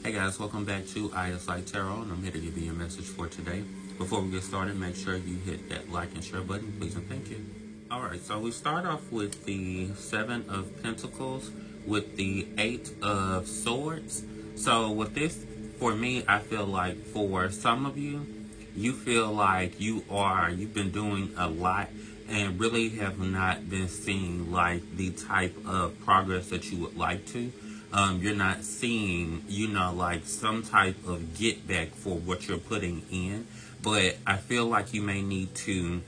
Hey guys, welcome back to ISI Tarot, and I'm here to give you a message for today. Before we get started, make sure you hit that like and share button, please and thank you. Alright, so we start off with the Seven of Pentacles with the Eight of Swords. So with this, for me, I feel like for some of you, you feel like you've been doing a lot and really have not been seeing like the type of progress that you would like to. You're not seeing, like some type of get back for what you're putting in. But I feel like you may need to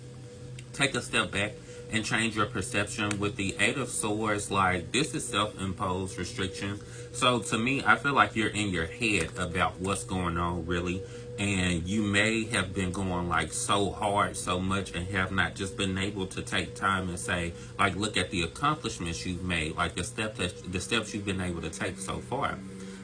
take a step back and change your perception. With the Eight of Swords, like, this is self-imposed restrictions. So to me, I feel like you're in your head about what's going on, really. And you may have been going like so hard, so much, and have not just been able to take time and say, like, look at the accomplishments you've made, like the steps you've been able to take so far.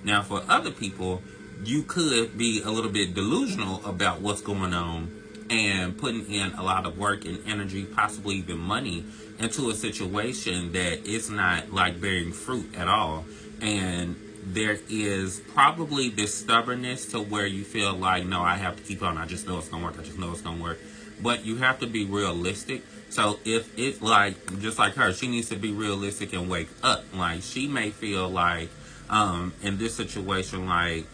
Now, for other people, you could be a little bit delusional about what's going on and putting in a lot of work and energy, possibly even money, into a situation that is not like bearing fruit at all. And there is probably this stubbornness to where you feel like, no, I have to keep on. I just know it's going to work. I just know it's going to work. But you have to be realistic. So if it's like, just like her, she needs to be realistic and wake up. Like, she may feel like, in this situation, like,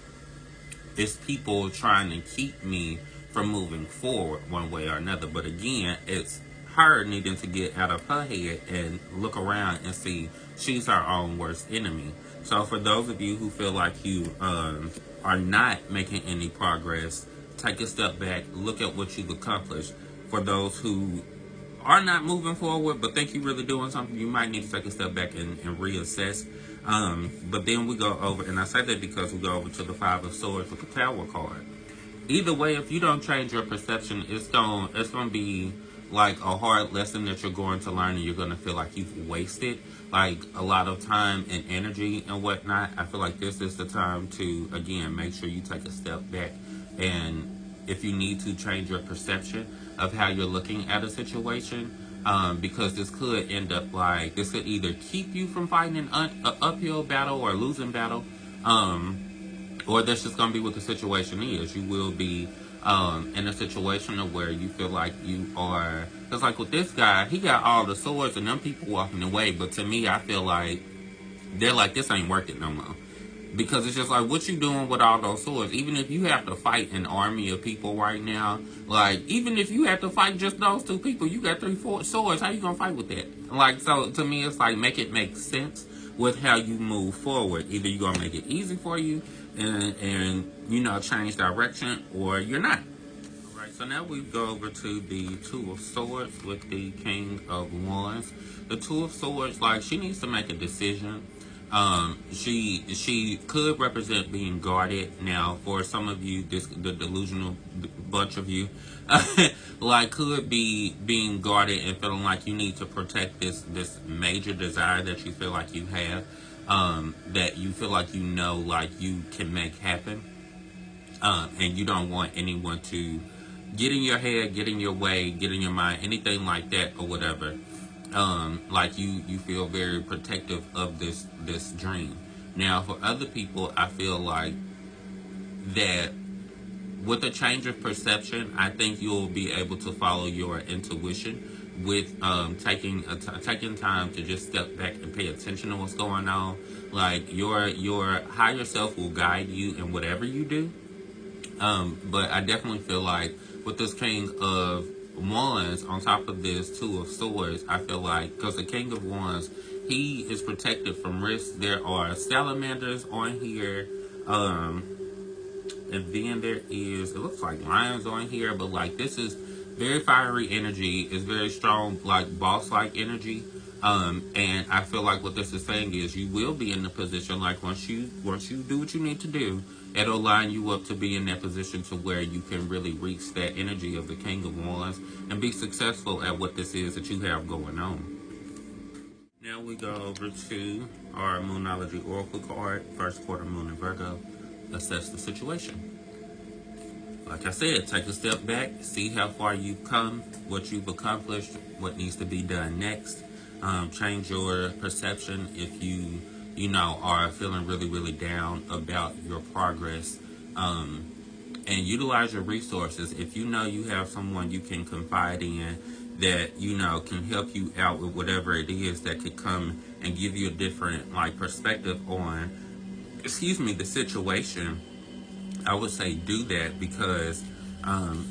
it's people trying to keep me from moving forward one way or another. But again, it's her needing to get out of her head and look around and see she's her own worst enemy. So for those of you who feel like you are not making any progress, take a step back, look at what you've accomplished. For those who are not moving forward but think you're really doing something, you might need to take a step back and reassess. But then we go over, and I say that because we go over to the Five of Swords with the Tower card. Either way, if you don't change your perception, it's gonna be like a hard lesson that you're going to learn, and you're gonna feel like you've wasted like a lot of time and energy and whatnot. I feel like this is the time to, again, make sure you take a step back, and if you need to, change your perception of how you're looking at a situation. Because this could end up like, this could either keep you from fighting an uphill battle or losing battle, or that's just going to be what the situation is. You will be in a situation of where you feel like you are, because like with this guy, he got all the swords and them people walking away, but to me, I feel like they're like, this ain't worth it no more. Because it's just like, what you doing with all those swords? Even if you have to fight an army of people right now, like, even if you have to fight just those two people, you got 4 swords, how you gonna fight with that? Like, so to me, it's like, make it make sense with how you move forward. Either you're gonna make it easy for you and change direction, or you're not. Alright, so now we go over to the Two of Swords with the King of Wands. The Two of Swords, like, she needs to make a decision. She could represent being guarded. Now, for some of you, the delusional bunch of you, like, could be being guarded and feeling like you need to protect this major desire that you feel like you have, that you feel like like you can make happen, and you don't want anyone to get in your head, get in your way, get in your mind, anything like that or whatever. Like you feel very protective of this dream. Now, for other people, I feel like that with a change of perception, I think you'll be able to follow your intuition with taking time to just step back and pay attention to what's going on. Like, your higher self will guide you in whatever you do. But I definitely feel like with this King of Wands on top of this Two of Swords, I feel like, because the King of Wands, he is protected from risk. There are salamanders on here, and then there is, it looks like lions on here, but like, this is very fiery energy. It's very strong, like boss-like energy. And I feel like what this is saying is you will be in the position, like, once you do what you need to do, it'll line you up to be in that position to where you can really reach that energy of the King of Wands and be successful at what this is that you have going on. Now we go over to our Moonology Oracle card, first quarter moon in Virgo. Assess the situation. Like I said, take a step back, see how far you've come, what you've accomplished, what needs to be done next. Change your perception if you you know, are feeling really, really down about your progress. And utilize your resources. If you know you have someone you can confide in that, you know, can help you out with whatever it is that could come and give you a different, like, perspective on, the situation, I would say do that, because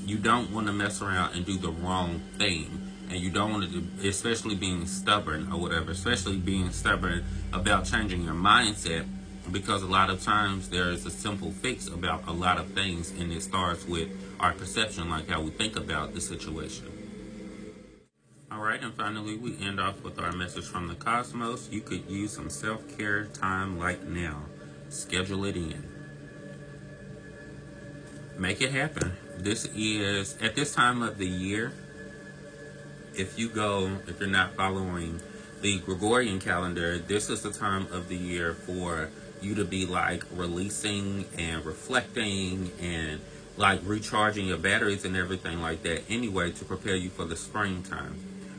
you don't want to mess around and do the wrong thing. And you don't want to do, especially being stubborn or whatever, especially being stubborn about changing your mindset, because a lot of times there is a simple fix about a lot of things, and it starts with our perception, like how we think about the situation. All right, and finally, we end off with our message from the cosmos. You could use some self-care time like now. Schedule it in. Make it happen. This is, at this time of the year, if you're not following the Gregorian calendar, this is the time of the year for you to be like releasing and reflecting and like recharging your batteries and everything like that anyway, to prepare you for the springtime.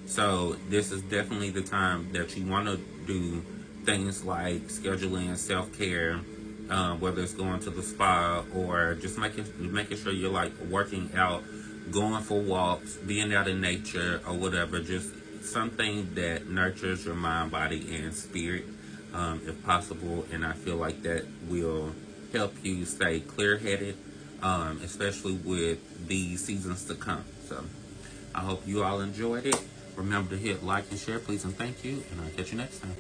So this is definitely the time that you want to do things like scheduling self-care, whether it's going to the spa or just making sure you're like working out, going for walks, being out in nature or whatever, just something that nurtures your mind, body, and spirit, if possible. And I feel like that will help you stay clear-headed, especially with the seasons to come. So I hope you all enjoyed it. Remember to hit like and share, please, and thank you. And I'll catch you next time.